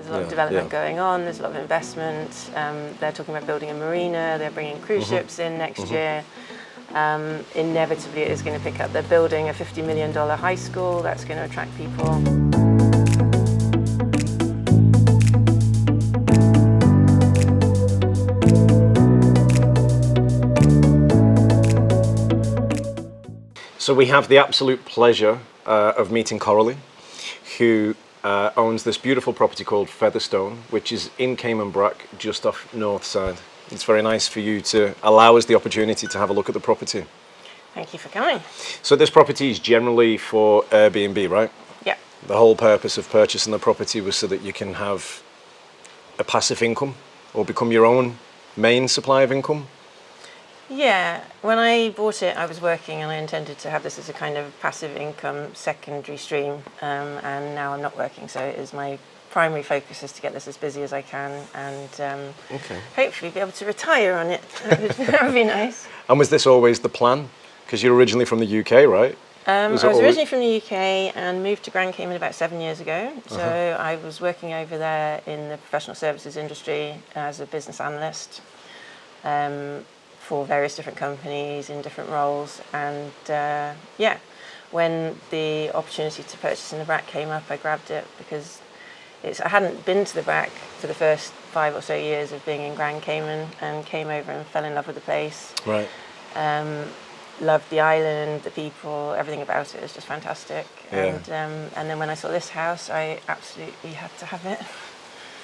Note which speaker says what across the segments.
Speaker 1: There's a lot of development going on. There's a lot of investment. They're talking about building a marina. They're bringing cruise ships in next year. Inevitably, it is going to pick up. They're building a $50 million high school. That's going to attract people.
Speaker 2: So we have the absolute pleasure of meeting Coralie, who owns this beautiful property called Featherstone, which is in Cayman Brac, just off north side. It's very nice for you to allow us the opportunity to have a look at the property.
Speaker 1: Thank you for coming.
Speaker 2: So this property is generally for Airbnb, right?
Speaker 1: Yeah.
Speaker 2: The whole purpose of purchasing the property was so that you can have a passive income or become your own main supply of income.
Speaker 1: Yeah, when I bought it, I was working and I intended to have this as a kind of passive income secondary stream, and now I'm not working, so it is my primary focus is to get this as busy as I can and hopefully be able to retire on it. That would be nice.
Speaker 2: And was this always the plan? Because you're originally from the UK, right?
Speaker 1: I was originally from the UK and moved to Grand Cayman about 7 years ago. So I was working over there in the professional services industry as a business analyst. For various different companies in different roles, and when the opportunity to purchase in the Brac came up, I grabbed it because I hadn't been to the Brac for the first 5 or so years of being in Grand Cayman, and came over and fell in love with the place.
Speaker 2: Right.
Speaker 1: Loved the island, the people, everything about it is just fantastic.
Speaker 2: Yeah.
Speaker 1: And then when I saw this house, I absolutely had to have it.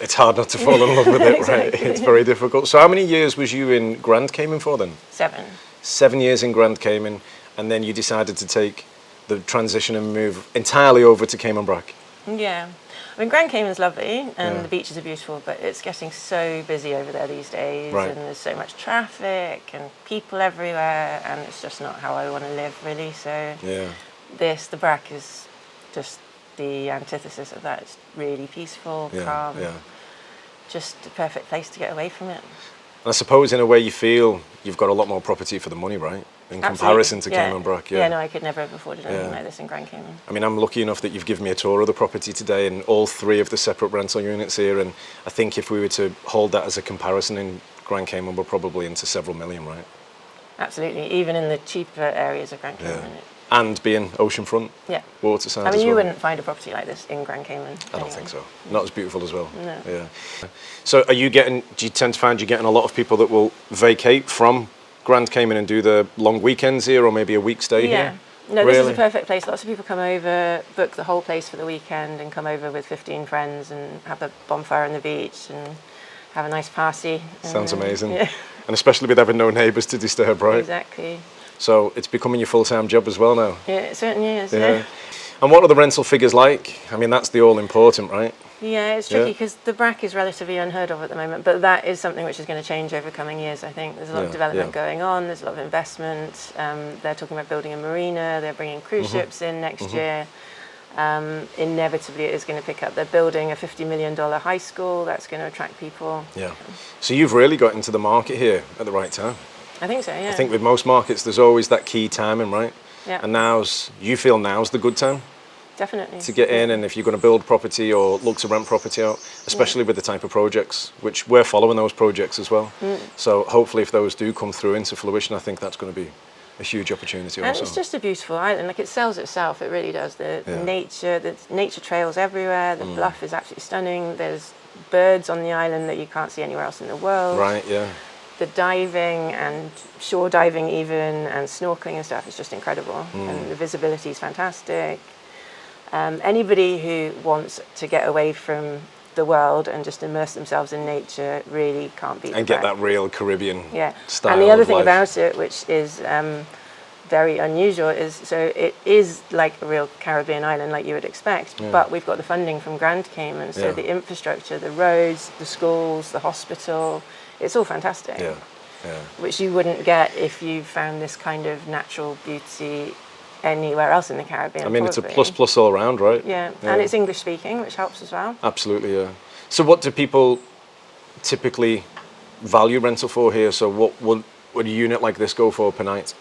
Speaker 2: It's hard not to fall in love with it,
Speaker 1: Exactly.
Speaker 2: right? It's very difficult. So how many years was you in Grand Cayman for then?
Speaker 1: 7.
Speaker 2: 7 years in Grand Cayman, and then you decided to take the transition and move entirely over to Cayman Brac.
Speaker 1: Yeah. I mean, Grand Cayman's lovely and the beaches are beautiful, but it's getting so busy over there these days, and there's so much traffic and people everywhere, and it's just not how I want to live, really. So the Brac is just the antithesis of that. It's really peaceful, calm, just a perfect place to get away from it.
Speaker 2: And I suppose in a way you feel you've got a lot more property for the money, right? In comparison to Cayman Brac.
Speaker 1: Yeah, no, I could never have afforded anything like this in Grand Cayman.
Speaker 2: I mean, I'm lucky enough that you've given me a tour of the property today and all 3 of the separate rental units here, and I think if we were to hold that as a comparison in Grand Cayman, we're probably into several million, right?
Speaker 1: Absolutely, even in the cheaper areas of Grand Cayman.
Speaker 2: And being oceanfront, waterside.
Speaker 1: I mean,
Speaker 2: as
Speaker 1: you
Speaker 2: well.
Speaker 1: wouldn't find a property like this in Grand Cayman.
Speaker 2: I don't think so. Not as beautiful as well.
Speaker 1: No.
Speaker 2: Yeah. So do you tend to find you're getting a lot of people that will vacate from Grand Cayman and do the long weekends here, or maybe a week stay here?
Speaker 1: No, this is a perfect place. Lots of people come over, book the whole place for the weekend, and come over with 15 friends and have a bonfire on the beach and have a nice party.
Speaker 2: Sounds amazing. Yeah. And especially with having no neighbours to disturb, right?
Speaker 1: Exactly.
Speaker 2: So it's becoming your full-time job as well now?
Speaker 1: Yeah, it certainly is, yeah.
Speaker 2: And what are the rental figures like? I mean, that's the all-important, right?
Speaker 1: Yeah, it's tricky because the Brac is relatively unheard of at the moment, but that is something which is going to change over coming years, I think. There's a lot of development going on, there's a lot of investment. They're talking about building a marina, they're bringing cruise ships in next year. Inevitably, it is going to pick up. They're building a $50 million high school, that's going to attract people.
Speaker 2: Yeah. So you've really got into the market here at the right time.
Speaker 1: I think so, yeah.
Speaker 2: I think with most markets, there's always that key timing, right?
Speaker 1: Yeah.
Speaker 2: And you feel now's the good time?
Speaker 1: Definitely.
Speaker 2: To get in, and if you're going to build property or look to rent property out, especially with the type of projects, which we're following those projects as well. So hopefully if those do come through into fruition, I think that's going to be a huge opportunity also.
Speaker 1: And it's just a beautiful island, like it sells itself, it really does. The nature trails everywhere, the bluff is absolutely stunning, there's birds on the island that you can't see anywhere else in the world.
Speaker 2: Right, yeah.
Speaker 1: The diving and shore diving even and snorkeling and stuff is just incredible, and the visibility is fantastic. Anybody who wants to get away from the world and just immerse themselves in nature really can't beat
Speaker 2: and get that real Caribbean style.
Speaker 1: And the other thing
Speaker 2: life
Speaker 1: about it, which is very unusual, is so it is like a real Caribbean island like you would expect, but we've got the funding from Grand Cayman, so the infrastructure, the roads, the schools, the hospital, it's all fantastic.
Speaker 2: Yeah.
Speaker 1: Which you wouldn't get if you found this kind of natural beauty anywhere else in the Caribbean.
Speaker 2: I mean, it's a plus all around, right?
Speaker 1: Yeah, and it's English speaking, which helps as well.
Speaker 2: Absolutely, yeah. So what do people typically value rental for here? So what would a unit like this go for per night?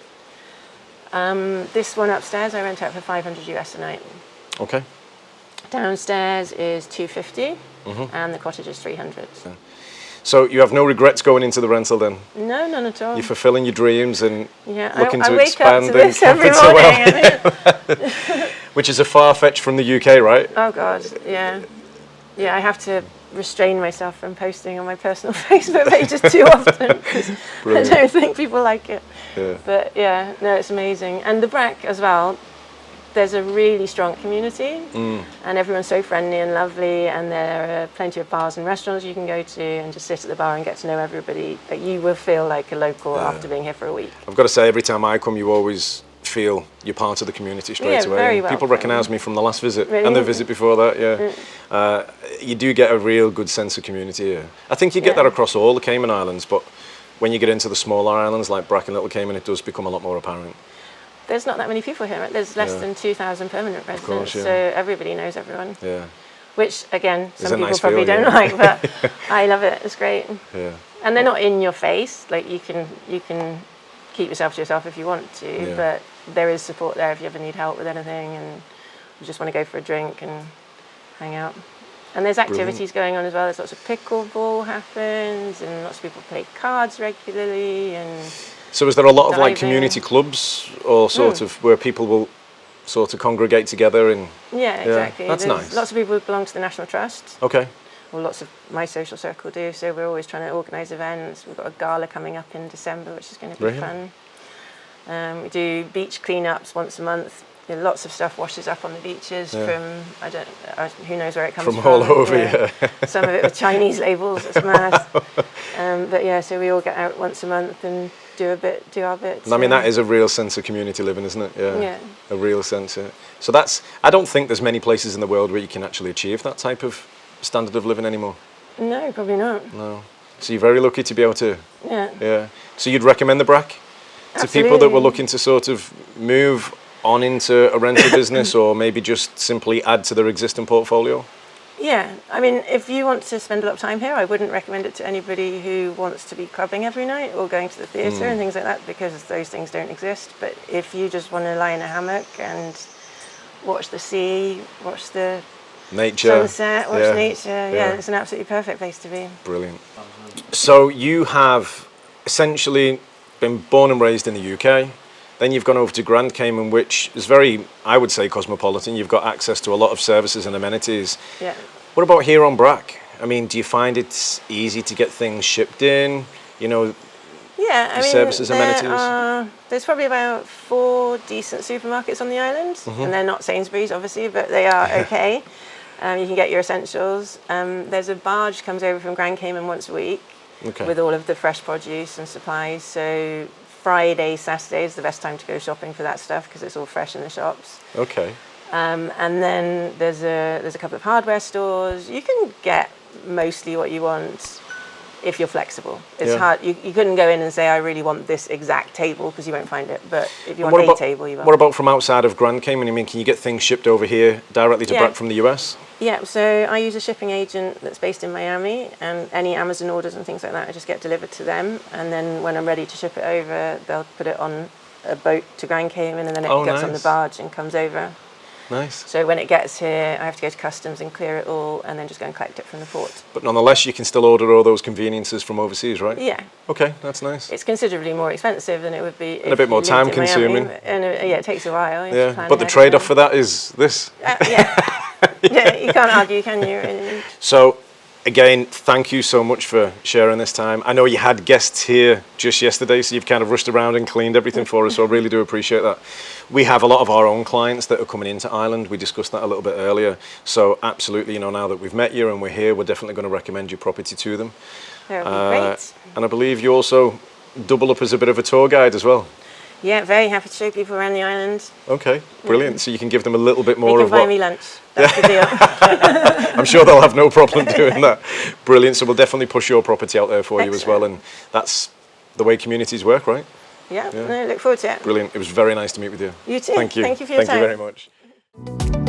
Speaker 1: This one upstairs I rent out for $500 US a night.
Speaker 2: Okay.
Speaker 1: Downstairs is 250, and the cottage is 300.
Speaker 2: So you have no regrets going into the rental then?
Speaker 1: No, none at all.
Speaker 2: You're fulfilling your dreams and looking
Speaker 1: I
Speaker 2: to
Speaker 1: wake up
Speaker 2: expand
Speaker 1: to this
Speaker 2: in
Speaker 1: every
Speaker 2: capital.
Speaker 1: morning.
Speaker 2: Which is a far fetch from the UK, right?
Speaker 1: Oh God, yeah. Yeah, I have to restrain myself from posting on my personal Facebook pages too often because I don't think people like it.
Speaker 2: Yeah.
Speaker 1: But yeah, no, it's amazing. And the Brac as well, there's a really strong community and everyone's so friendly and lovely, and there are plenty of bars and restaurants you can go to and just sit at the bar and get to know everybody. Like, you will feel like a local after being here for a week.
Speaker 2: I've got to say, every time I come, you always feel you're part of the community straight away.
Speaker 1: Very
Speaker 2: People
Speaker 1: welcome.
Speaker 2: recognise me from the last visit
Speaker 1: Really?
Speaker 2: and the visit before that, you do get a real good sense of community here. I think you get that across all the Cayman Islands, but when you get into the smaller islands like Brac and Little Cayman, it does become a lot more apparent.
Speaker 1: There's not that many people here. Right? There's less than 2,000 permanent residents,
Speaker 2: course,
Speaker 1: so everybody knows everyone.
Speaker 2: Yeah.
Speaker 1: Which, again,
Speaker 2: It's a
Speaker 1: some people
Speaker 2: nice
Speaker 1: probably
Speaker 2: feeling,
Speaker 1: don't like, but I love it. It's great.
Speaker 2: Yeah.
Speaker 1: And they're not in your face. Like, you can keep yourself to yourself if you want to, but there is support there if you ever need help with anything and you just want to go for a drink and hang out. And there's activities going on as well. There's lots of pickleball happens, and lots of people play cards regularly. And
Speaker 2: So is there a lot of like
Speaker 1: diving.
Speaker 2: community clubs or sort of where people will sort of congregate together and
Speaker 1: yeah, exactly.
Speaker 2: that's
Speaker 1: There's
Speaker 2: nice.
Speaker 1: Lots of people who belong to the National Trust.
Speaker 2: Okay.
Speaker 1: Well, lots of my social circle do, so we're always trying to organise events. We've got a gala coming up in December, which is going to be fun. We do beach cleanups once a month. You know, lots of stuff washes up on the beaches from, who knows where it comes from.
Speaker 2: From all over,
Speaker 1: Some of it with Chinese labels, it's mad. But yeah, so we all get out once a month and do our bit.
Speaker 2: I mean, that is a real sense of community living, isn't it?
Speaker 1: Yeah.
Speaker 2: A real sense, So that's, I don't think there's many places in the world where you can actually achieve that type of standard of living anymore.
Speaker 1: No, probably not.
Speaker 2: No. So you're very lucky to be able to,
Speaker 1: Yeah.
Speaker 2: So you'd recommend the Brac to people that were
Speaker 1: Absolutely.
Speaker 2: looking to sort of move on into a rental business or maybe just simply add to their existing portfolio?
Speaker 1: Yeah, I mean, if you want to spend a lot of time here, I wouldn't recommend it to anybody who wants to be clubbing every night or going to the theatre and things like that, because those things don't exist. But if you just want to lie in a hammock and watch the sea, watch the
Speaker 2: Nature.
Speaker 1: sunset, watch nature, it's an absolutely perfect place to be.
Speaker 2: Brilliant. So you have essentially been born and raised in the UK. Then you've gone over to Grand Cayman, which is very, I would say, cosmopolitan. You've got access to a lot of services and amenities.
Speaker 1: Yeah.
Speaker 2: What about here on Brac? I mean, do you find it's easy to get things shipped in? You know,
Speaker 1: Yeah, I mean,
Speaker 2: services, amenities?
Speaker 1: There's probably about 4 decent supermarkets on the island, and they're not Sainsbury's, obviously, but they are okay. You can get your essentials. There's a barge comes over from Grand Cayman once a week with all of the fresh produce and supplies. So Friday, Saturday is the best time to go shopping for that stuff because it's all fresh in the shops.
Speaker 2: Okay.
Speaker 1: And then there's a couple of hardware stores. You can get mostly what you want if you're flexible. It's hard. You couldn't go in and say, I really want this exact table, because you won't find it. But if you want a table, you will.
Speaker 2: What about from outside of Grand Cayman? I mean, can you get things shipped over here directly to Brac from the US?
Speaker 1: Yeah, so I use a shipping agent that's based in Miami, and any Amazon orders and things like that, I just get delivered to them. And then when I'm ready to ship it over, they'll put it on a boat to Grand Cayman, and then it gets on the barge and comes over.
Speaker 2: Nice.
Speaker 1: So when it gets here, I have to go to customs and clear it all, and then just go and collect it from the port.
Speaker 2: But nonetheless, you can still order all those conveniences from overseas, right?
Speaker 1: Yeah.
Speaker 2: Okay, that's nice.
Speaker 1: It's considerably more expensive than it would be if
Speaker 2: and a bit more
Speaker 1: you lived in
Speaker 2: time-consuming.
Speaker 1: Miami. And it takes a while. You have to plan
Speaker 2: But the
Speaker 1: ahead
Speaker 2: trade-off
Speaker 1: as
Speaker 2: for that is this.
Speaker 1: well. Yeah, you can't argue, can you?
Speaker 2: So, again, thank you so much for sharing this time. I know you had guests here just yesterday, so you've kind of rushed around and cleaned everything for us, so I really do appreciate that. We have a lot of our own clients that are coming into Ireland. We discussed that a little bit earlier. So absolutely, now that we've met you and we're here, we're definitely going to recommend your property to them.
Speaker 1: That would be great.
Speaker 2: And I believe you also double up as a bit of a tour guide as well.
Speaker 1: Yeah, very happy to show people around the island.
Speaker 2: Okay, brilliant. So you can give them a little bit more
Speaker 1: They
Speaker 2: of
Speaker 1: can buy
Speaker 2: what...
Speaker 1: me lunch. That's the deal.
Speaker 2: I'm sure they'll have no problem doing that. Brilliant. So we'll definitely push your property out there for you as well. And that's the way communities work, right?
Speaker 1: Yeah, no, look forward to it.
Speaker 2: Brilliant. It was very nice to meet with you.
Speaker 1: You too.
Speaker 2: Thank you.
Speaker 1: Thank you for your time.
Speaker 2: Thank you very much.